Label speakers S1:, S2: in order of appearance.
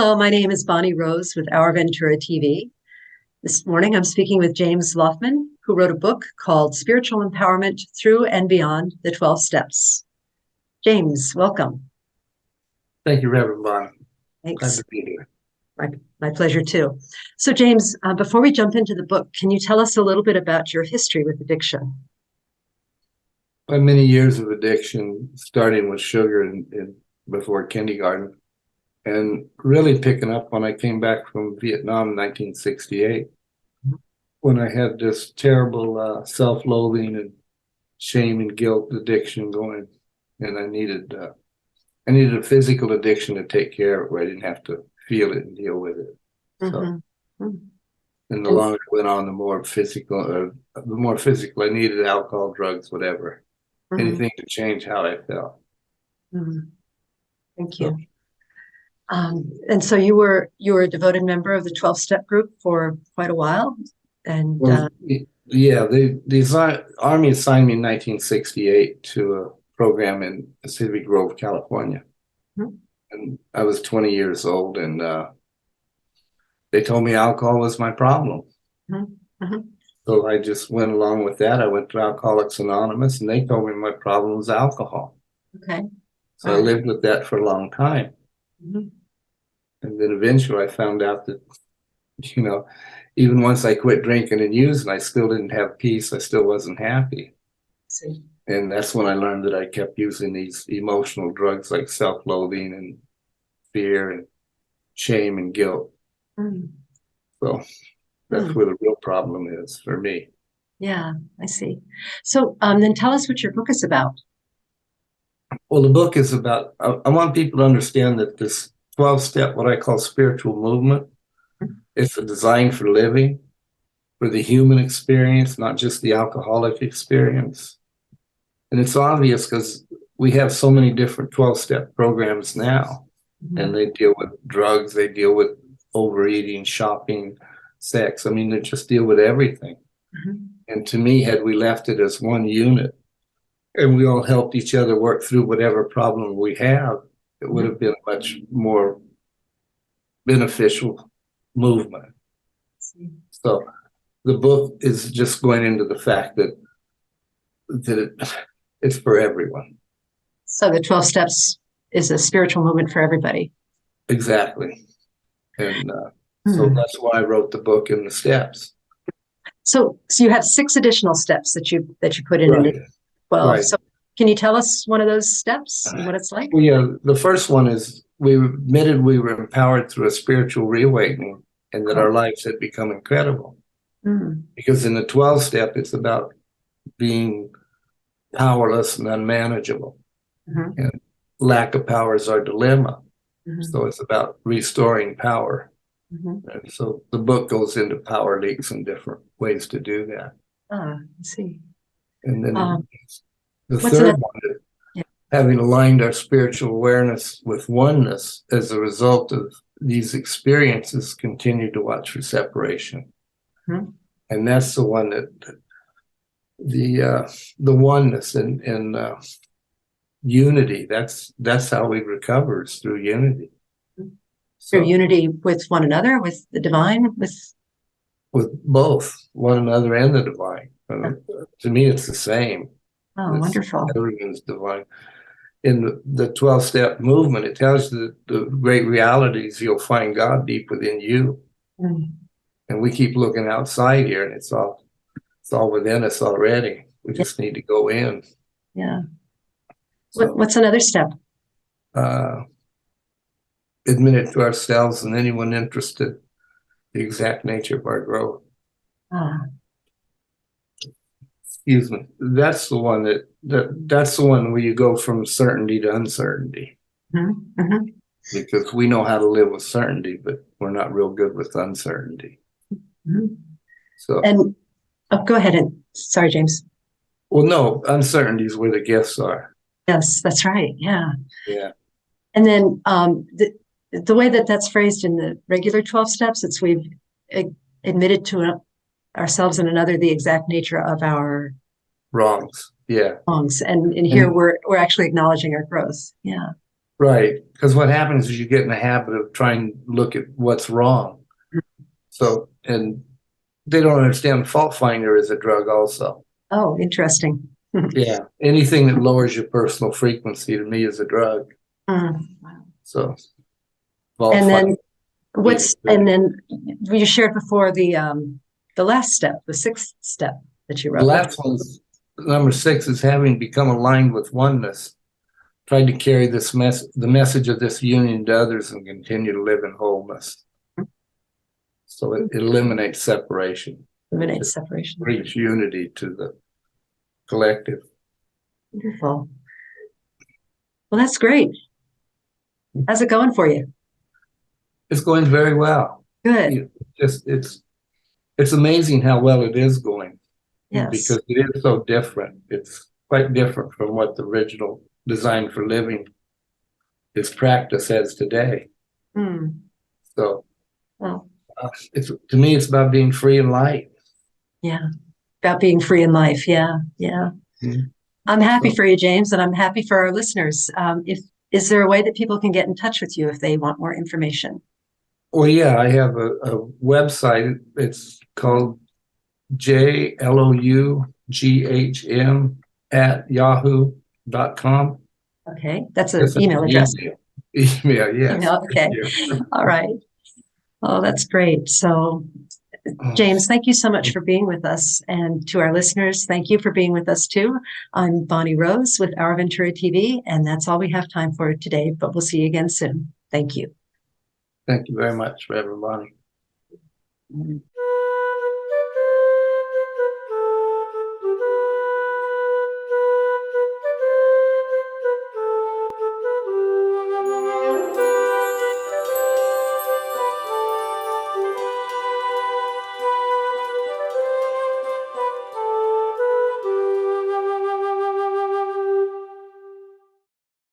S1: Hello, my name is Bonnie Rose with Our Ventura TV. This morning I'm speaking with James Loughman, who wrote a book called Spiritual Empowerment Through and Beyond the 12 Steps. James, welcome.
S2: Thank you, Reverend Bonnie.
S1: Thanks.
S2: Glad to be here.
S1: My pleasure too. So James, before we jump into the book, can you tell us a little bit about your history with addiction?
S2: My many years of addiction, starting with sugar before kindergarten, and really picking up when I came back from Vietnam in 1968, when I had this terrible self-loathing and shame and guilt addiction going, and I needed a physical addiction to take care of it, where I didn't have to feel it and deal with it. So, and the longer it went on, the more physical I needed: alcohol, drugs, whatever, anything to change how I felt.
S1: Thank you. And so you were a devoted member of the 12-step group for quite a while, and
S2: yeah, the Army assigned me in 1968 to a program in Pacific Grove, California, and I was 20 years old, and they told me alcohol was my problem. So I just went along with that. I went to Alcoholics Anonymous, and they told me my problem was alcohol.
S1: Okay.
S2: So I lived with that for a long time. And then eventually I found out that, even once I quit drinking and using, I still didn't have peace. I still wasn't happy.
S1: See.
S2: And that's when I learned that I kept using these emotional drugs like self-loathing and fear and shame and guilt. So that's where the real problem is for me.
S1: Yeah, I see. So then tell us what your book is about.
S2: Well, the book is about, I want people to understand that this 12-step, what I call spiritual movement, it's a design for living, for the human experience, not just the alcoholic experience. And it's obvious because we have so many different 12-step programs now, and they deal with drugs, they deal with overeating, shopping, sex. I mean, they just deal with everything. And to me, had we left it as one unit and we all helped each other work through whatever problem we have, it would have been a much more beneficial movement. So the book is just going into the fact that it's for everyone.
S1: So the 12 steps is a spiritual movement for everybody.
S2: Exactly. And so that's why I wrote the book in the steps. So
S1: you have 6 additional steps that you put in.
S2: Right.
S1: 12.
S2: Right.
S1: So can you tell us one of those steps and what it's like?
S2: Well, yeah, the first one is we admitted we were empowered through a spiritual reawakening and that our lives had become incredible. Because in the 12 step, it's about being powerless and unmanageable. And lack of power is our dilemma. So it's about restoring power. And so the book goes into power leaks and different ways to do that.
S1: I see.
S2: And then the third one is having aligned our spiritual awareness with oneness as a result of these experiences, continue to watch for separation. And that's the one that the oneness and unity, that's how we recover, is through unity.
S1: Through unity with one another, with the divine,
S2: with both one another and the divine. To me, it's the same.
S1: Wonderful.
S2: Everything's divine. In the 12-step movement, it tells you that the great realities, you'll find God deep within you. And we keep looking outside here, and it's all within us already. We just need to go in.
S1: Yeah. So, what's another step?
S2: Admit it to ourselves and anyone interested, the exact nature of our growth. Excuse me. That's the one that's the one where you go from certainty to uncertainty. Because we know how to live with certainty, but we're not real good with uncertainty. So,
S1: and go ahead. Sorry, James.
S2: Well, no, uncertainty is where the gifts are.
S1: Yes, that's right. Yeah.
S2: Yeah.
S1: And then the way that's phrased in the regular 12 steps, it's we've admitted to ourselves and another the exact nature of our
S2: wrongs. Yeah.
S1: Wrongs. And here we're actually acknowledging our growth. Yeah.
S2: Right. Because what happens is you get in the habit of trying to look at what's wrong. So, and they don't understand fault finder is a drug also.
S1: Oh, interesting.
S2: Yeah. Anything that lowers your personal frequency to me is a drug.
S1: Wow.
S2: So,
S1: And then
S2: Yeah.
S1: and then you shared before the last step, the sixth step that you
S2: the
S1: wrote.
S2: last one's number 6 is having become aligned with oneness, trying to carry this the message of this union to others and continue to live in wholeness. So it eliminates separation.
S1: Eliminates separation.
S2: Brings unity to the collective.
S1: Wonderful. Well, that's great. How's it going for you?
S2: It's going very well.
S1: Good.
S2: It's amazing how well it is going.
S1: Yes.
S2: Because it is so different. It's quite different from what the original Design for Living is practice as today. So
S1: well,
S2: to me, it's about being free in light.
S1: Yeah. About being free in life. Yeah. Yeah. I'm happy for you, James, and I'm happy for our listeners. Is there a way that people can get in touch with you if they want more information?
S2: Well, yeah, I have a website. It's called JLOUGHM@yahoo.com.
S1: Okay, that's an email address.
S2: Email, yes.
S1: Email, okay. All right. Oh, that's great. So, James, thank you so much for being with us. And to our listeners, thank you for being with us too. I'm Bonnie Rose with Our Ventura TV, and that's all we have time for today, but we'll see you again soon. Thank you.
S2: Thank you very much, Reverend Bonnie.